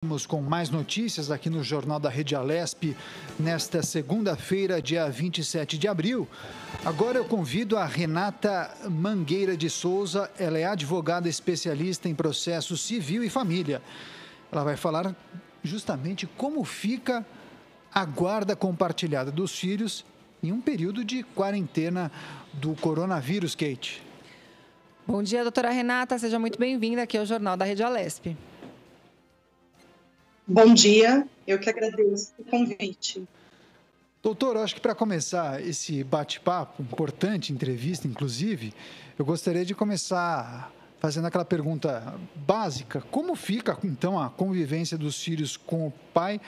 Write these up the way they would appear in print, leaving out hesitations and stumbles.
Vamos com mais notícias aqui no Jornal da Rede Alesp, nesta segunda-feira, dia 27 de abril. Agora eu convido a Renata Mangueira de Souza, ela é advogada especialista em processo civil e família. Ela vai falar justamente como fica a guarda compartilhada dos filhos em um período de quarentena do coronavírus, Kate. Bom dia, doutora Renata, seja muito bem-vinda aqui ao Jornal da Rede Alesp. Bom dia, eu que agradeço o convite. Doutor, acho que para começar esse bate-papo, importante entrevista, inclusive, eu gostaria de começar fazendo aquela pergunta básica: como fica, então, a convivência dos filhos com o pai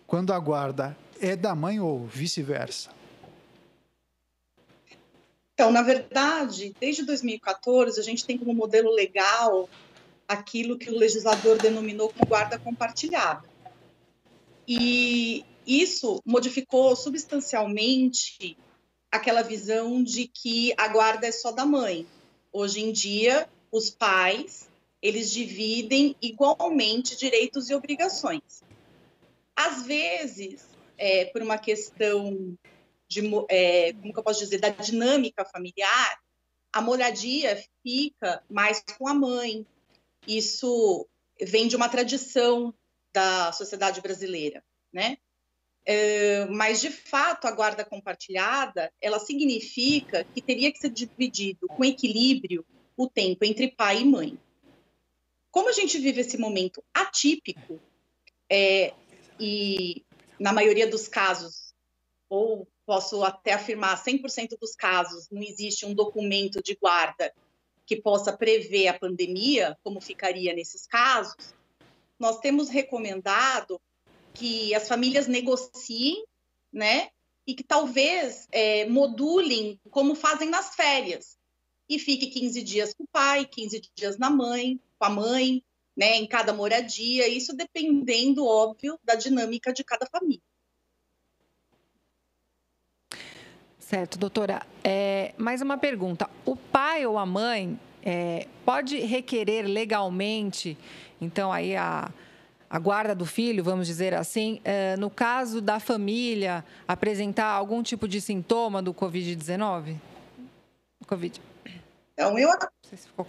quando a guarda é da mãe ou vice-versa? Então, na verdade, desde 2014, a gente tem como modelo legal aquilo que o legislador denominou como guarda compartilhada. E isso modificou substancialmente aquela visão de que a guarda é só da mãe. Hoje em dia, os pais, eles dividem igualmente direitos e obrigações. Às vezes, por uma questão de, como que eu posso dizer, da dinâmica familiar, a moradia fica mais com a mãe. Isso vem de uma tradição da sociedade brasileira, né? Mas, de fato, a guarda compartilhada, ela significa que teria que ser dividido com equilíbrio o tempo entre pai e mãe. Como a gente vive esse momento atípico, e na maioria dos casos, ou posso até afirmar 100% dos casos, não existe um documento de guarda que possa prever a pandemia, como ficaria nesses casos, nós temos recomendado que as famílias negociem, né, e que talvez modulem como fazem nas férias, e fique 15 dias com o pai, 15 dias com a mãe, né, em cada moradia, isso dependendo, óbvio, da dinâmica de cada família. Certo, doutora. Mais uma pergunta. O pai ou a mãe pode requerer legalmente, então, aí a guarda do filho, vamos dizer assim, no caso da família apresentar algum tipo de sintoma do Covid-19? Então,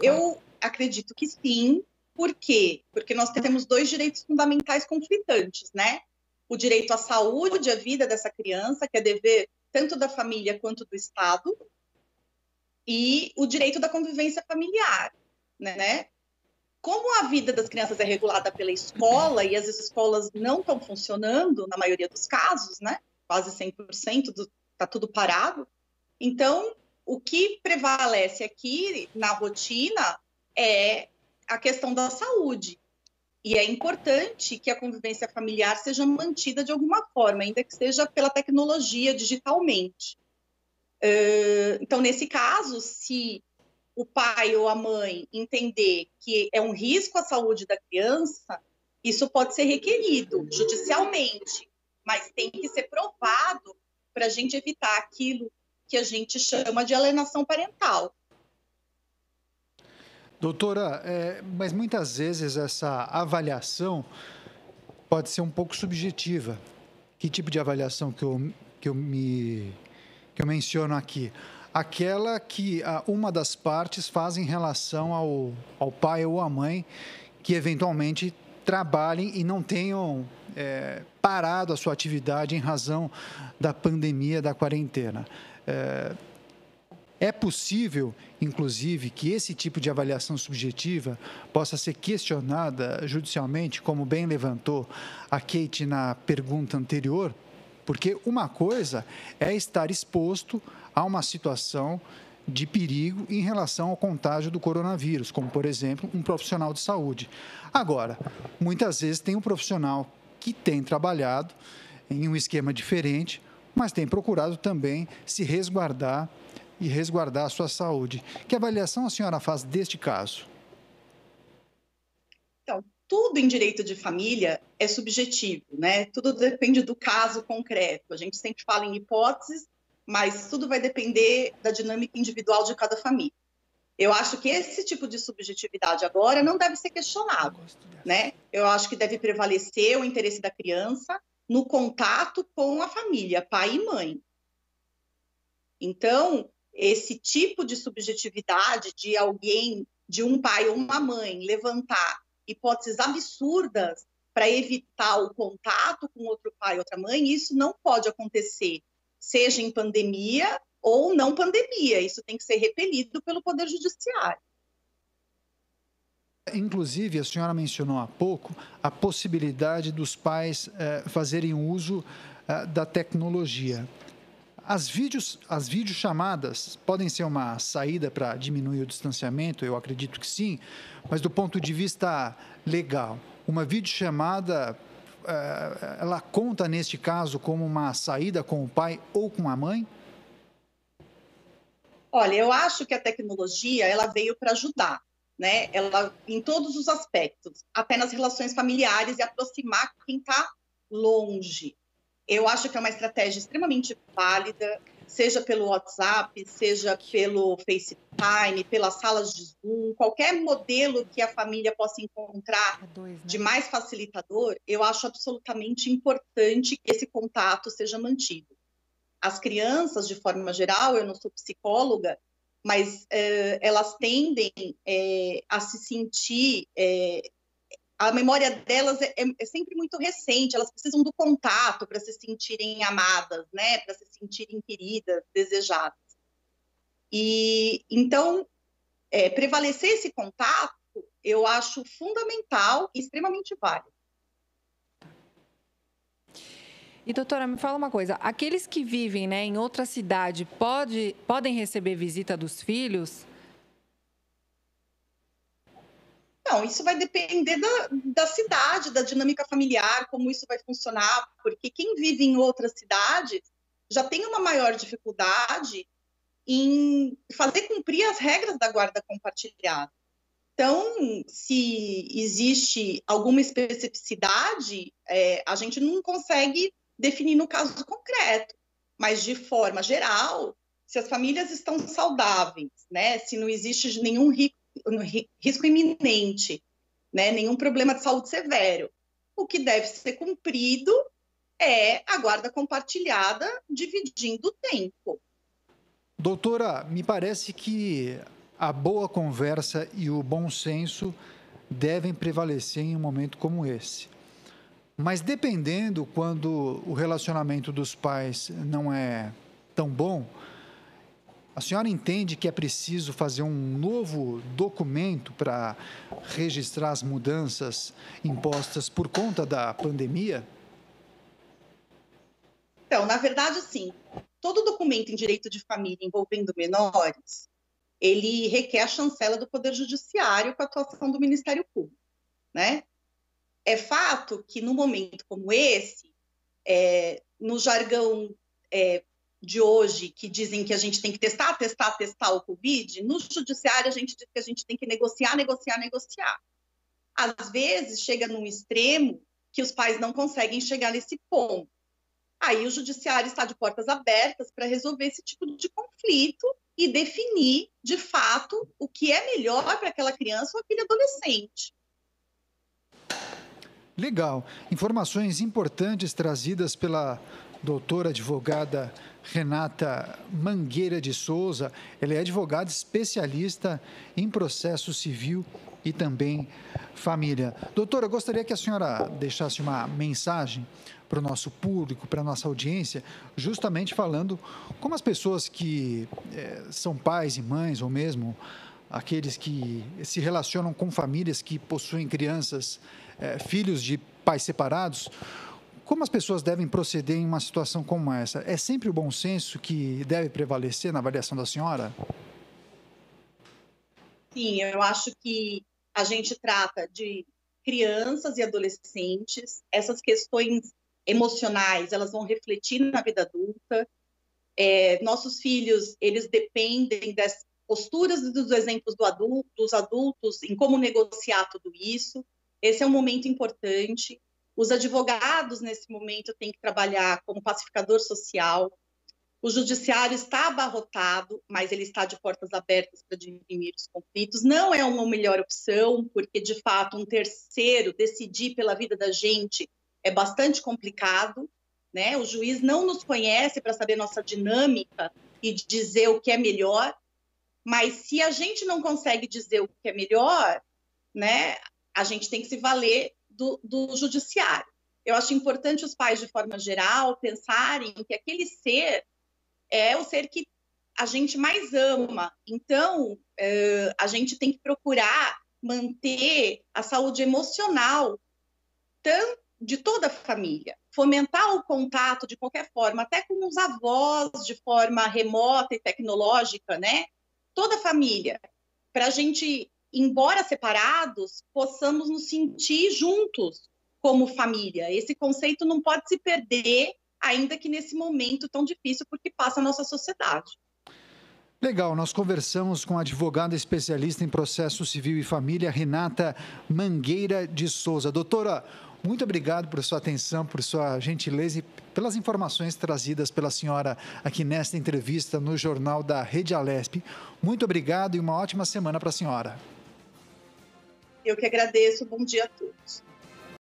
eu acredito que sim. Por quê? Porque nós temos dois direitos fundamentais conflitantes, né? O direito à saúde, à vida dessa criança, que é dever tanto da família quanto do Estado, e o direito da convivência familiar, né? Como a vida das crianças é regulada pela escola e as escolas não estão funcionando, na maioria dos casos, né? Quase 100% está tudo parado. Então, o que prevalece aqui na rotina é a questão da saúde. E é importante que a convivência familiar seja mantida de alguma forma, ainda que seja pela tecnologia, digitalmente. Então, nesse caso, se o pai ou a mãe entender que é um risco à saúde da criança, isso pode ser requerido judicialmente, mas tem que ser provado para a gente evitar aquilo que a gente chama de alienação parental. Doutora, mas muitas vezes essa avaliação pode ser um pouco subjetiva. Que tipo de avaliação que eu menciono aqui? Aquela que uma das partes faz em relação ao pai ou à mãe que eventualmente trabalhem e não tenham parado a sua atividade em razão da pandemia, da quarentena. É possível, inclusive, que esse tipo de avaliação subjetiva possa ser questionada judicialmente, como bem levantou a Kate na pergunta anterior, porque uma coisa é estar exposto a uma situação de perigo em relação ao contágio do coronavírus, como, por exemplo, um profissional de saúde. Agora, muitas vezes tem um profissional que tem trabalhado em um esquema diferente, mas tem procurado também se resguardar e resguardar a sua saúde. Que avaliação a senhora faz deste caso? Então, tudo em direito de família é subjetivo, né? Tudo depende do caso concreto. A gente sempre fala em hipóteses, mas tudo vai depender da dinâmica individual de cada família. Eu acho que esse tipo de subjetividade agora não deve ser questionado, né? Eu acho que deve prevalecer o interesse da criança no contato com a família, pai e mãe. Então, esse tipo de subjetividade de alguém, de um pai ou uma mãe, levantar hipóteses absurdas para evitar o contato com outro pai, outra mãe, isso não pode acontecer, seja em pandemia ou não pandemia. Isso tem que ser repelido pelo Poder Judiciário. Inclusive, a senhora mencionou há pouco a possibilidade dos pais fazerem uso da tecnologia. As videochamadas podem ser uma saída para diminuir o distanciamento? Eu acredito que sim, mas do ponto de vista legal, uma videochamada, ela conta, neste caso, como uma saída com o pai ou com a mãe? Olha, eu acho que a tecnologia ela veio para ajudar, né? Ela em todos os aspectos, até nas relações familiares e aproximar quem está longe. Eu acho que é uma estratégia extremamente válida, seja pelo WhatsApp, seja pelo FaceTime, pelas salas de Zoom, qualquer modelo que a família possa encontrar de mais facilitador, eu acho absolutamente importante que esse contato seja mantido. As crianças, de forma geral, eu não sou psicóloga, mas elas tendem a se sentir... a memória delas é sempre muito recente, elas precisam do contato para se sentirem amadas, né? Para se sentirem queridas, desejadas. E, então, prevalecer esse contato, eu acho fundamental e extremamente válido. E, doutora, me fala uma coisa, aqueles que vivem, né, em outra cidade podem receber visita dos filhos? Não, isso vai depender da cidade, da dinâmica familiar, como isso vai funcionar, porque quem vive em outra cidade já tem uma maior dificuldade em fazer cumprir as regras da guarda compartilhada. Então, se existe alguma especificidade, a gente não consegue definir no caso concreto, mas de forma geral, se as famílias estão saudáveis, né, se não existe nenhum risco iminente, né, nenhum problema de saúde severo, o que deve ser cumprido é a guarda compartilhada, dividindo o tempo. Doutora, me parece que a boa conversa e o bom senso devem prevalecer em um momento como esse. Mas dependendo, quando o relacionamento dos pais não é tão bom, a senhora entende que é preciso fazer um novo documento para registrar as mudanças impostas por conta da pandemia? Então, na verdade, sim. Todo documento em direito de família envolvendo menores, ele requer a chancela do Poder Judiciário com a atuação do Ministério Público, né? É fato que, num momento como esse, no jargão de hoje, que dizem que a gente tem que testar o Covid, no judiciário a gente diz que a gente tem que negociar. Às vezes, chega num extremo que os pais não conseguem chegar nesse ponto. Aí o judiciário está de portas abertas para resolver esse tipo de conflito e definir, de fato, o que é melhor para aquela criança ou aquele adolescente. Legal. Informações importantes trazidas pela doutora advogada Renata Mangueira de Souza. Ela é advogada especialista em processo civil e também família. Doutora, eu gostaria que a senhora deixasse uma mensagem para o nosso público, para a nossa audiência, justamente falando como as pessoas que são pais e mães, ou mesmo aqueles que se relacionam com famílias que possuem crianças, filhos de pais separados, como as pessoas devem proceder em uma situação como essa? É sempre o bom senso que deve prevalecer na avaliação da senhora? Sim, eu acho que a gente trata de crianças e adolescentes, essas questões emocionais, elas vão refletir na vida adulta. Nossos filhos, eles dependem das posturas e dos exemplos dos adultos em como negociar tudo isso. Esse é um momento importante. Os advogados, nesse momento, têm que trabalhar como pacificador social. O judiciário está abarrotado, mas ele está de portas abertas para dirimir os conflitos. Não é uma melhor opção, porque, de fato, um terceiro decidir pela vida da gente é bastante complicado, né? O juiz não nos conhece para saber nossa dinâmica e dizer o que é melhor, mas se a gente não consegue dizer o que é melhor, né, a gente tem que se valer do judiciário. Eu acho importante os pais, de forma geral, pensarem que aquele ser é o ser que a gente mais ama. Então, a gente tem que procurar manter a saúde emocional de toda a família, fomentar o contato de qualquer forma, até com os avós, de forma remota e tecnológica, né? Toda a família, para a gente, embora separados, possamos nos sentir juntos como família. Esse conceito não pode se perder, ainda que nesse momento tão difícil, porque passa a nossa sociedade. Legal, nós conversamos com a advogada especialista em processo civil e família, Renata Mangueira de Souza. Doutora, muito obrigado por sua atenção, por sua gentileza e pelas informações trazidas pela senhora aqui nesta entrevista no Jornal da Rede Alesp. Muito obrigado e uma ótima semana para a senhora. Eu que agradeço. Bom dia a todos.